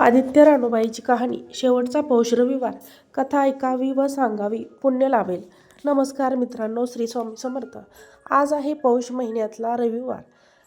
आदित्य रानूबाईची कहाणी शेवटचा पौष रविवार. कथा ऐकावी व सांगावी पुण्य लाभेल. नमस्कार मित्रांनो, श्री स्वामी समर्थ. आज आहे पौष महिन्यातला रविवार,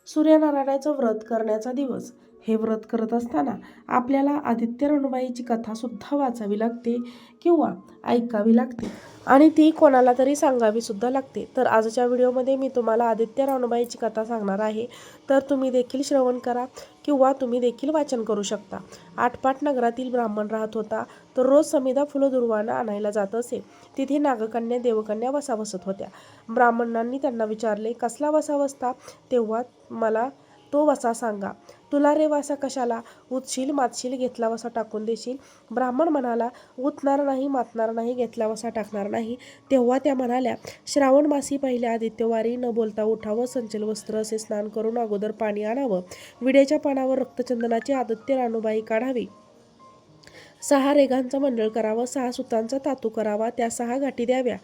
सूर्यनारायणाचं व्रत करण्याचा दिवस. हे व्रत करत असताना आपल्याला आदित्य रानूबाईची कथा सुद्धा वाचावी लागते किंवा ऐकावी लागते आणि ती कोणाला तरी सांगावी सुद्धा लागते. तर आजच्या व्हिडिओमध्ये मी तुम्हाला आदित्य रानूबाईची कथा सांगणार आहे, तर तुम्ही देखील श्रवण करा किंवा तुम्ही देखील वाचन करू शकता. आटपाट नगरातील ब्राह्मण राहत होता. तर रोज समिधा फुलं दुर्वानं आणायला जात असे. तिथे नागकन्या देवकन्या वसा बसत होत्या. ब्राह्मणांनी त्यांना विचारले, कसला वसा बसता? तेव्हा मला तो वसा सांगा. तुला रे वासा कशाला? उतशील मातशील, घेतला वसा टाकून देशील. ब्राह्मण म्हणाला, उतणार नाही मातणार नाही, घेतला वसा टाकणार नाही. तेव्हा त्या म्हणाल्या, श्रावण मासी पहिल्या आदित्यवारी न बोलता उठावं, संचल वस्त्र असे स्नान करून अगोदर पाणी आणावं, विड्याच्या पानावर रक्तचंदनाची आदित्य रानूबाई काढावी, 6 रेघांचं मंडळ करावं, 6 सुतांचा तातू करावा, त्या 6 गाठी द्याव्या,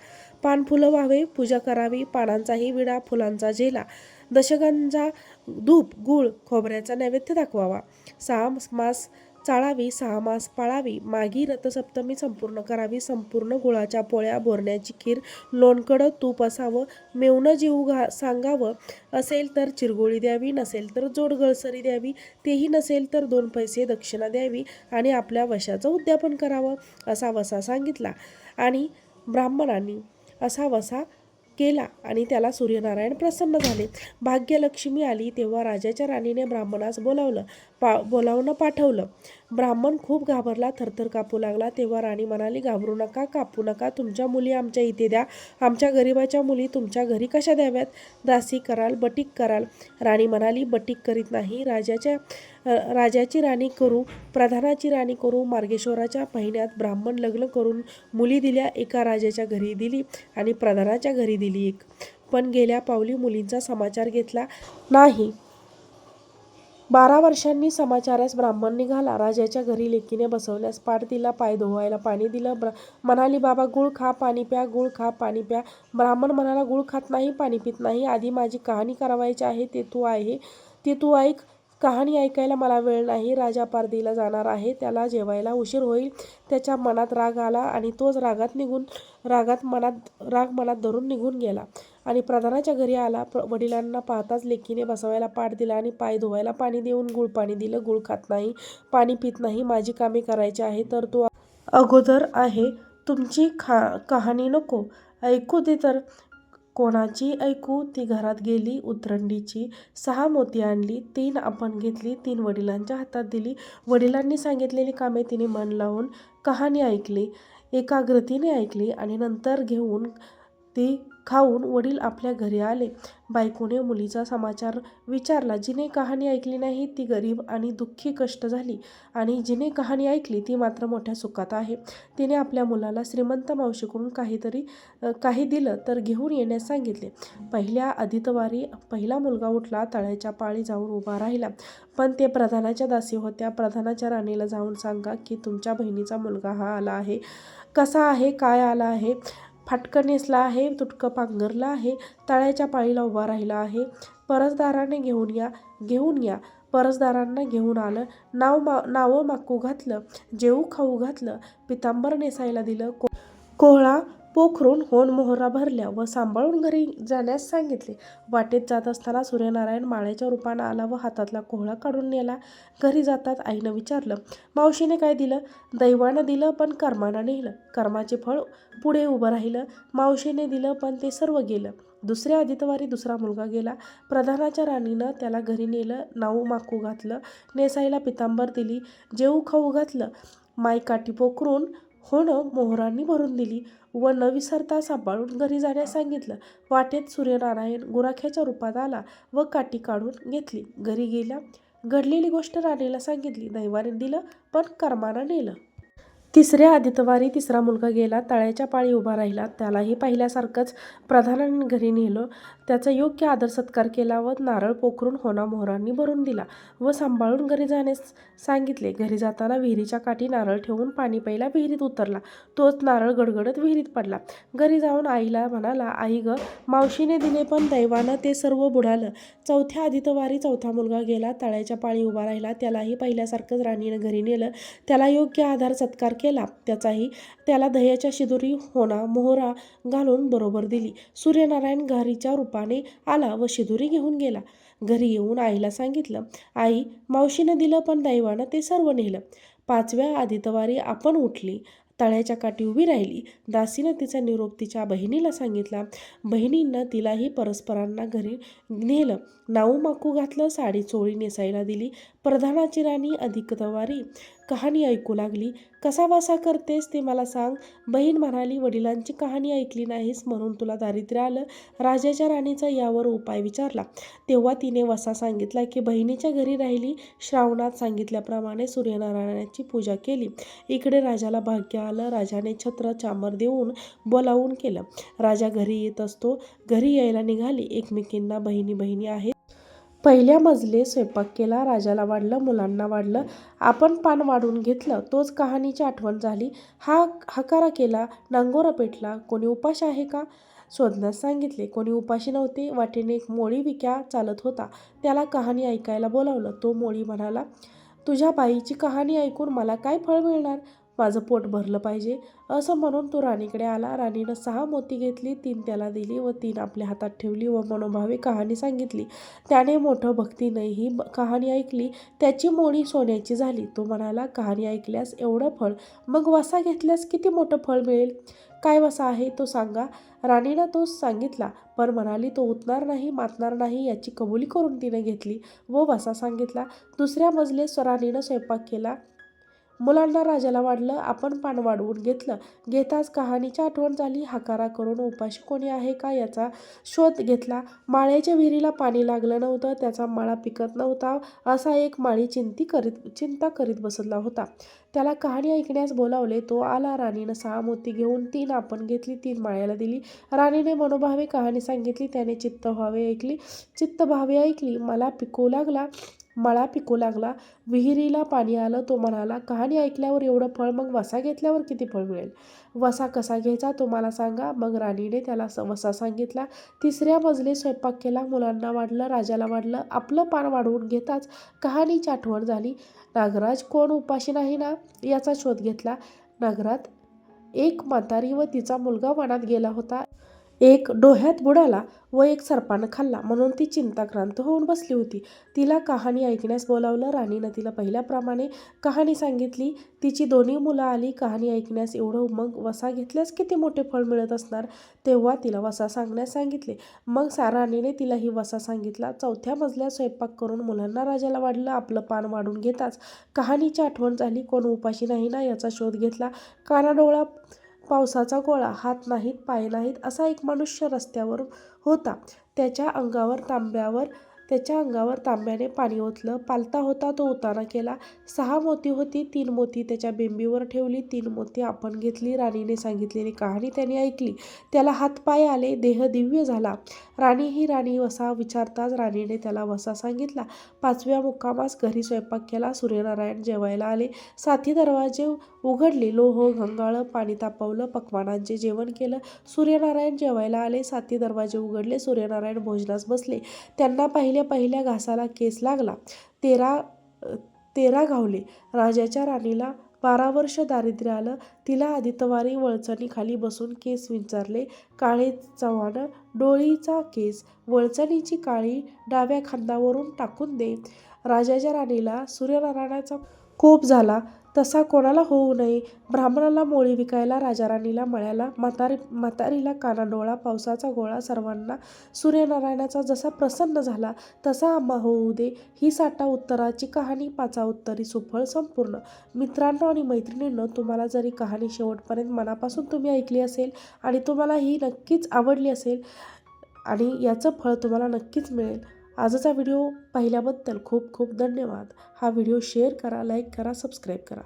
पानफुलं व्हावे, पूजा करावी, पानांचाही विडा, फुलांचा झेला, दशगंजा, धूप, गूळ, खोबऱ्याचा नैवेद्य दाखवावा, 6 मास चाळावी, 6 मास पाळावी, माघी रथसप्तमी संपूर्ण करावी, संपूर्ण गुळाच्या पोळ्या, बोरण्याची खीर, लोणकडं तूप असावं, मेवणं जीव सांगावं, असेल तर चिरगोळी द्यावी, नसेल तर जोडगळसरी द्यावी, तेही नसेल तर 2 पैसे दक्षिणा द्यावी आणि आपल्या वशाचं उद्यापन करावं, असा वसा सांगितला. आणि ब्राह्मणांनी असा वसा केला आणि त्याला सूर्यनारायण प्रसन्न झाले. भाग्यलक्ष्मी आली तेव्हा राजाच्या राणीने ब्राह्मणास बोलावून पाठवलं. ब्राह्मण खूप घाबरला, थरथर कापू लागला. तेव्हा राणी म्हणाली, घाबरू नका, कापू नका, तुमच्या मुली आमच्या इथे द्या. आमच्या गरिबाच्या मुली तुमच्या घरी कशा द्याव्यात? दासी कराल, बटीक कराल? राणी म्हणाली, बटीक करीत नाही, राजाची राणी करू, प्रधानाची राणी करू. मार्गेश्वराच्या महिन्यात ब्राह्मण लग्न करून मुली दिल्या. एका राजाच्या घरी दिली आणि प्रधानाच्या घरी दिली एक. पण गेल्या पावली मुलींचा समाचार घेतला नाही. 12 वर्षांनी समाचारास ब्राह्मण निघाला. राजाच्या घरी लेकीने बसवल्यास पाट दिला, पाय धुवायला पाणी दिलं. म्हणाली, बाबा गुळ खा, पाणी प्या, गुळ खा, पाणी प्या. ब्राह्मण म्हणाला, गुळ खात नाही, पाणी पित नाही. आधी माझी कहाणी करावायची आहे, ते तू ऐक. कहाणी ऐकायला मला वेळ नाही. राजा पारधीला जाणार आहे, त्याला जेवायला उशीर होईल. त्याच्या मनात राग आला आणि तोच राग मनात धरून निघून गेला आणि प्रधानाच्या घरी आला. वडिलांना पाहताच लेकीने बसवायला पाट दिला आणि पाय धुवायला पाणी देऊन गुळ पाणी दिलं. गुळ खात नाही, पाणी पित नाही, माझी कामे करायची आहे, तर तू अगोदर आहे, तुमची कहाणी नको ऐकू दे. तर कोणाची ऐकू? ती घरात गेली, उतरंडीची 6 मोती आणली, 3 आपण घेतली, 3 वडिलांच्या हातात दिली. वडिलांनी सांगितलेली कामे तिने मन लावून कहाणी ऐकली, एकाग्रतेने ऐकली आणि नंतर घेऊन ती खाऊन वडील आपल्या घरी आले. बायकोने मुलीचा समाचार विचारला. जिने कहाणी ऐकली नाही ती गरीब आणि दुःखी कष्ट झाली आणि जिने कहाणी ऐकली ती मात्र मोठ्या सुखात आहे. तिने आपल्या मुलाला श्रीमंत मावशीकडून काही दिलं तर घेऊन येण्यास सांगितले. पहिल्या आदित्यवारी पहिला मुलगा उठला, तळ्याच्या पाळी जाऊन उभा राहिला. पण ते प्रधानाच्या दासी होत्या. प्रधानाच्या राणीला जाऊन सांगा की तुमच्या बहिणीचा मुलगा हा आला आहे. कसा आहे, काय आला आहे, फाटकं नेसला आहे, तुटकं पांघरलं आहे, तळ्याच्या पाळीला उभा राहिला आहे. परसदाराने घेऊन या. परसदारांना घेऊन आलं. नावं माकू घातलं, जेऊ खाऊ घातलं, पितांबर नेसायला दिलं, कोहळा पोखरून होन मोहरा भरल्या व सांभाळून घरी जाण्यास सांगितले. वाटेत जात असताना सूर्यनारायण माळ्याच्या रूपानं आला व हातातला कोहळा काढून नेला. घरी जातात आईनं विचारलं, मावशीने काय दिलं? दैवानं दिलं पण कर्मानं नेलं. कर्माचे फळ पुढे उभं राहिलं. मावशीने दिलं पण ते सर्व गेलं. दुसऱ्या आदित्यवारी दुसरा मुलगा गेला. प्रधानाच्या राणीनं त्याला घरी नेलं, नाऊ माकू घातलं, नेसायला पितांबर दिली, जेऊ खाऊ घातलं, मायकाठी पोखरून होणं मोहरांनी भरून दिली व न विसरता सांभाळून घरी जाण्यास सांगितलं. वाटेत सूर्यनारायण गुराख्याच्या रूपात आला व काठी काढून घेतली. घरी गेला. घडलेली गोष्ट राणीला सांगितली. दैवाने दिलं पण कर्मानं नेलं. तिसऱ्या आदित्यवारी तिसरा मुलगा गेला. तळ्याच्या पाळी उभा राहिला. त्यालाही पाहिल्यासारखंच प्रधानाने घरी नेलं. त्याचा योग्य आदर सत्कार केला व नारळ पोखरून होना मोहरांनी भरून दिला व सांभाळून घरी जाण्यास सांगितले. घरी जाताना विहिरीच्या काठी नारळ ठेवून पाणी प्यायला विहिरीत उतरला. तोच नारळ गडगडत विहिरीत पडला. घरी जाऊन आईला म्हणाला, आई ग, मावशीने दिले पण दैवानं ते सर्व बुडालं. चौथ्या आदित्यवारी चौथा मुलगा गेला. तळ्याच्या पाळी उभा राहिला. त्यालाही पाहिल्यासारखंच राणीनं घरी नेलं. त्याला योग्य आदर सत्कार केला. त्याला दह्याच्या शिदोरी होना मोहरा घालून बरोबर दिली. सूर्यनारायण घारीच्या रूपाने आला व शिदोरी घेऊन गेला. घरी येऊन आईला सांगितलं, आई, मावशीनं दिलं पण दैवानं ते सर्व नेलं. पाचव्या आदित्यवारी आपण उठली. तळ्याच्या काठी उभी राहिली. दासीनं तिचा निरोप तिच्या बहिणीला सांगितला. बहिणींनं तिलाही परस्परांना घरी नेलं. नाऊ माकू घातलं. साडी चोळी नेसायला दिली. प्रधानाची राणी आदित्यवारी कहाणी ऐकू लागली. कसा वसा करतेस ते मला सांग. बहीण म्हणाली, वडिलांची कहाणी ऐकली नाहीस म्हणून तुला दारिद्र्य आलं. राजाच्या राणीचा यावर उपाय विचारला. तेव्हा तिने वसा सांगितला की बहिणीच्या घरी राहिली. श्रावणात सांगितल्याप्रमाणे सूर्यनारायणाची पूजा केली. इकडे राजाला भाग्य आलं. राजाने छत्र चामर देऊन बोलावून केलं. राजा घरी येत असतो. घरी यायला निघाली. एकमेकींना बहिणी बहिणी आहेत. पहिल्या मजले स्वयंपाक केला. राजाला वाढलं, मुलांना वाढलं. आपण पान वाढून घेतलं. तोच कहाणीची आठवण झाली. हकारा केला. नांगोरा पेटला. कोणी उपाशी आहे का शोधण्यास सांगितले. कोणी उपाशी नव्हते. वाटेने एक मोळी विक्या चालत होता. त्याला कहाणी ऐकायला बोलावलं. तो मोळी म्हणाला, तुझ्या बाईची कहाणी ऐकून मला काय फळ मिळणार. माझं पोट भरलं पाहिजे. असं म्हणून तो राणीकडे आला. राणीनं 6 मोती घेतली. 3 त्याला दिली व 3 आपल्या हातात ठेवली व मनोभावे कहाणी सांगितली. त्याने मोठं भक्तीने ही कहाणी ऐकली. त्याची मोळी सोन्याची झाली. तो म्हणाला, कहाणी ऐकल्यास एवढं फळ, मग वसा घेतल्यास किती मोठं फळ मिळेल. काय वसा आहे तो सांगा. राणीनं तो सांगितला, पण म्हणाली तो उतणार नाही, मातणार नाही याची कबुली करून तिने घेतली व वसा सांगितला. दुसऱ्या मजले राणीनं स्वयंपाक केला. मुलांना राजाला वाढलं. आपण पान वाढवून घेतलं. घेताच कहाणीची आठवण झाली. हकारा करून उपाशी कोणी आहे का याचा शोध घेतला. माळ्याच्या विहिरीला पाणी लागलं नव्हतं. त्याचा मळा पिकत नव्हता. असा एक माळी चिंता करीत बसला होता. त्याला कहाणी ऐकण्यास बोलावले. तो आला. राणीनं 6 मोती घेऊन 3 आपण घेतली. 3 माळ्याला दिली. राणीने मनोभावे कहाणी सांगितली. त्याने चित्तभावे ऐकली. मळा पिकू लागला. विहिरीला पाणी आलं. तो म्हणाला, कहाणी ऐकल्यावर एवढं फळ, मग वसा घेतल्यावर किती फळ मिळेल. वसा कसा घ्यायचा तो मला सांगा. मग राणीने त्याला वसा सांगितला. तिसऱ्या मजले स्वयंपाक केला. मुलांना वाढलं. राजाला वाढलं. आपलं पान वाढवून घेताच कहाणीची आठवण झाली. नागराज कोण उपाशी नाही ना याचा शोध घेतला. नगरात एक म्हातारी व तिचा मुलगा वनात गेला होता. एक डोह्यात बुडाला व एक सर्पानं खाल्ला म्हणून ती चिंताक्रांत होऊन बसली होती. तिला कहाणी ऐकण्यास बोलावलं. राणीनं तिला पहिल्याप्रमाणे कहाणी सांगितली. तिची 2 मुलं आली. कहाणी ऐकण्यास एवढं, मग वसा घेतल्यास किती मोठे फळ मिळत असणार. तेव्हा तिला वसा सांगण्यास सांगितले. मग राणीने तिलाही वसा सांगितला. चौथ्या मजल्यात स्वयंपाक करून मुलांना राजाला वाढलं. आपलं पान वाढून घेताच कहाणीची आठवण झाली. कोण उपाशी नाही ना याचा शोध घेतला. कानाडोळा पावसाचा गोळा, हात नाहीत पाय नाहीत असा एक मनुष्य रस्त्यावर होता. त्याच्या अंगावर तांब्याने पाणी ओतलं. पालता होता. तो उताना केला. 6 मोती होती. 3 मोती त्याच्या बेंबीवर ठेवली. 3 मोती आपण घेतली. राणीने सांगितलेली कहाणी त्याने ऐकली. त्याला हातपाय आले. देह दिव्य झाला. राणी वसा विचारताच राणीने त्याला वसा सांगितला. 5व्या मुक्कामास घरी स्वयंपाक केला. सूर्यनारायण जेवायला आले. 7ही दरवाजे उघडले. लोह घंगाळं पाणी तापवलं. पक्वानांचे जेवण केलं. सूर्यनारायण जेवायला आले. 7ही दरवाजे उघडले. सूर्यनारायण भोजनास बसले. त्यांना पहिल्या घासाला केस लागला. 13 घावले. राजाच्या राणीला 12 वर्ष दारिद्र्य आलं. तिला आदित्यवारी वळचणीखाली बसून केस विंचारले. काळे चव्हाण डोळीचा केस, वळचणीची काळी डाव्या खांद्यावरून टाकून दे. राजाच्या राणीला सूर्यनारायणाचा कोप झाला. तसा कोणाला होऊ नये. ब्राह्मणाला मोळी विकायला, राजा राणीला मळ्याला, म्हातारीला कानाडोळा, पावसाचा गोळा, सर्वांना सूर्यनारायणाचा जसा प्रसन्न झाला तसा आम्हा होऊ दे. ही 6 उत्तराची कहाणी 5 उत्तरी सुफळ संपूर्ण. मित्रांनो आणि मैत्रिणींनो, तुम्हाला जरी कहाणी शेवटपर्यंत मनापासून तुम्ही ऐकली असेल आणि तुम्हाला ही नक्कीच आवडली असेल आणि याचं फळ तुम्हाला नक्कीच मिळेल. आजचा व्हिडिओ पाहिल्याबद्दल खूप खूप धन्यवाद. हा व्हिडिओ शेअर करा, लाईक करा, सबस्क्राईब करा.